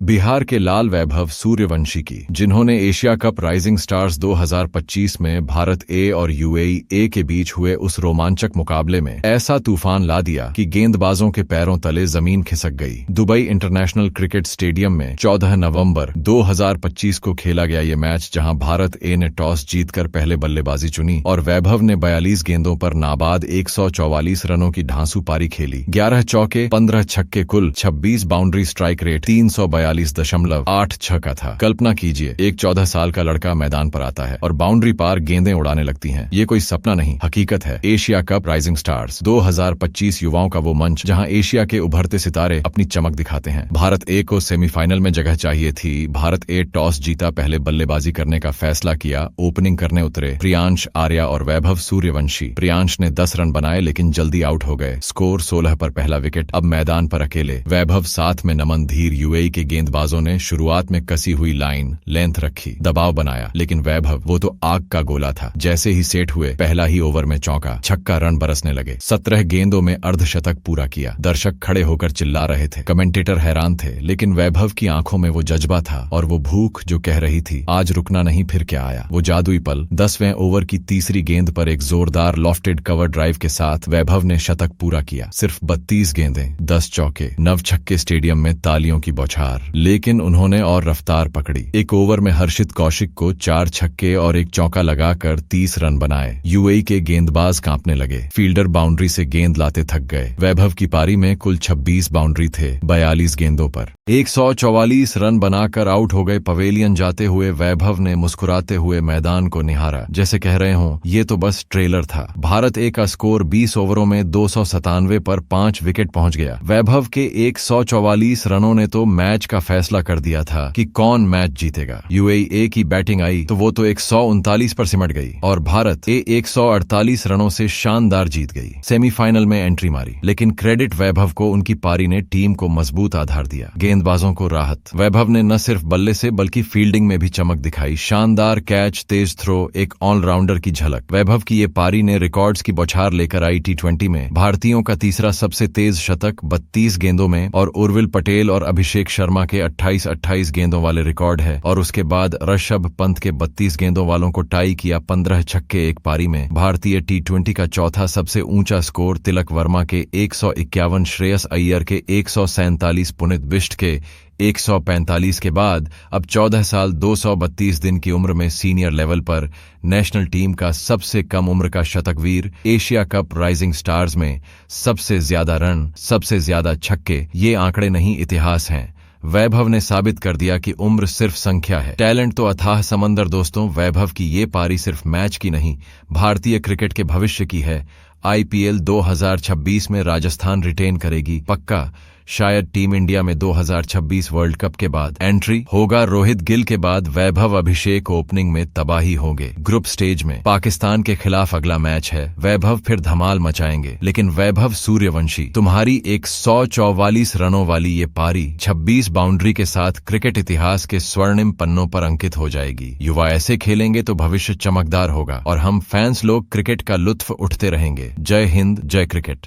बिहार के लाल वैभव सूर्यवंशी की, जिन्होंने एशिया कप राइजिंग स्टार्स 2025 में भारत ए और यूएई ए के बीच हुए उस रोमांचक मुकाबले में ऐसा तूफान ला दिया कि गेंदबाजों के पैरों तले जमीन खिसक गई। दुबई इंटरनेशनल क्रिकेट स्टेडियम में 14 नवंबर 2025 को खेला गया ये मैच, जहां भारत ए ने टॉस जीतकर पहले बल्लेबाजी चुनी और वैभव ने 42 गेंदों पर नाबाद 144 रनों की ढांसू पारी खेली। 11 चौके, 15 छक्के, कुल 26 बाउंड्री, स्ट्राइक रेट 342.86 का था। कल्पना कीजिए, एक 14 साल का लड़का मैदान पर आता है और बाउंड्री पार गेंदें उड़ाने लगती हैं। ये कोई सपना नहीं, हकीकत है। एशिया कप राइजिंग स्टार्स 2025 युवाओं का वो मंच जहां एशिया के उभरते सितारे अपनी चमक दिखाते हैं। भारत ए को सेमीफाइनल में जगह चाहिए थी। भारत ए टॉस जीता, पहले बल्लेबाजी करने का फैसला किया। ओपनिंग करने उतरे प्रियांश आर्या और वैभव सूर्यवंशी। प्रियांश ने 10 रन बनाए लेकिन जल्दी आउट हो गए। स्कोर 16 पर पहला विकेट। अब मैदान पर अकेले वैभव, साथ में नमन धीर। यूएई के गेंदबाजों ने शुरुआत में कसी हुई लाइन लेंथ रखी, दबाव बनाया, लेकिन वैभव वो तो आग का गोला था। जैसे ही सेट हुए, पहला ही ओवर में चौका, छक्का, रन बरसने लगे। 17 गेंदों में अर्धशतक पूरा किया। दर्शक खड़े होकर चिल्ला रहे थे, कमेंटेटर हैरान थे, लेकिन वैभव की आंखों में वो जज्बा था और वो भूख जो कह रही थी आज रुकना नहीं, फिर क्या आया वो जादुई पल। 10वें ओवर की तीसरी गेंद पर एक जोरदार लॉफ्टेड कवर ड्राइव के साथ वैभव ने शतक पूरा किया। सिर्फ 32 गेंदें, 10 चौके, 9 छक्के, स्टेडियम में तालियों की बौछार। लेकिन उन्होंने और रफ्तार पकड़ी। एक ओवर में हर्षित कौशिक को 4 छक्के और एक चौका लगाकर 30 रन बनाए। यूएई के गेंदबाज कांपने लगे। फील्डर बाउंड्री से गेंद लाते थक गए। वैभव की पारी में कुल 26 बाउंड्री थे 42 गेंदों पर। 144 रन बनाकर आउट हो गए। पवेलियन जाते हुए वैभव ने मुस्कुराते हुए मैदान को निहारा, जैसे कह रहे हों ये तो बस ट्रेलर था। भारत ए का स्कोर 20 ओवरों में 297 पर 5 विकेट पहुंच गया। वैभव के 144 रनों ने तो मैच का फैसला कर दिया था कि कौन मैच जीतेगा। यूएई ए की बैटिंग आई तो वो तो 139 पर सिमट गई और भारत ए 148 रनों से शानदार जीत गई। सेमीफाइनल में एंट्री मारी, लेकिन क्रेडिट वैभव को, उनकी पारी ने टीम को मजबूत आधार दिया, गेंदबाजों को राहत। वैभव ने न सिर्फ बल्ले से बल्कि फील्डिंग में भी चमक दिखाई। शानदार कैच, तेज थ्रो, एक ऑलराउंडर की झलक। वैभव की ये पारी ने रिकॉर्ड्स की बौछार लेकर आई। T20 में भारतीयों का तीसरा सबसे तेज शतक 32 गेंदों में और उर्विल पटेल और अभिषेक शर्मा के 28 गेंदों वाले रिकॉर्ड है। और उसके बाद ऋषभ पंत के 32 गेंदों वालों को टाई किया। 15 छक्के एक पारी में। भारतीय T20 का चौथा सबसे ऊंचा स्कोर तिलक वर्मा के 151, श्रेयस अय्यर के 147, पुनीत बिष्ट के 145 के बाद अब 14 साल 232 दिन की उम्र में सीनियर लेवल पर नेशनल टीम का सबसे कम उम्र का शतकवीर। एशिया कप राइजिंग स्टार्स में सबसे ज्यादा रन, सबसे ज्यादा छक्के, ये आंकड़े नहीं इतिहास हैं। वैभव ने साबित कर दिया कि उम्र सिर्फ संख्या है, टैलेंट तो अथाह समंदर। दोस्तों, वैभव की ये पारी सिर्फ मैच की नहीं, भारतीय क्रिकेट के भविष्य की है। आईपीएल 2026 में राजस्थान रिटेन करेगी पक्का। शायद टीम इंडिया में 2026 वर्ल्ड कप के बाद एंट्री होगा। रोहित गिल के बाद वैभव, अभिषेक ओपनिंग में तबाही होंगे। ग्रुप स्टेज में पाकिस्तान के खिलाफ अगला मैच है। वैभव फिर धमाल मचाएंगे, लेकिन वैभव सूर्यवंशी, तुम्हारी 144 रनों वाली ये पारी 26 बाउंड्री के साथ क्रिकेट इतिहास के स्वर्णिम पन्नों पर अंकित हो जाएगी। युवा ऐसे खेलेंगे तो भविष्य चमकदार होगा और हम फैंस लोग क्रिकेट का लुत्फ उठते रहेंगे। जय हिंद, जय क्रिकेट।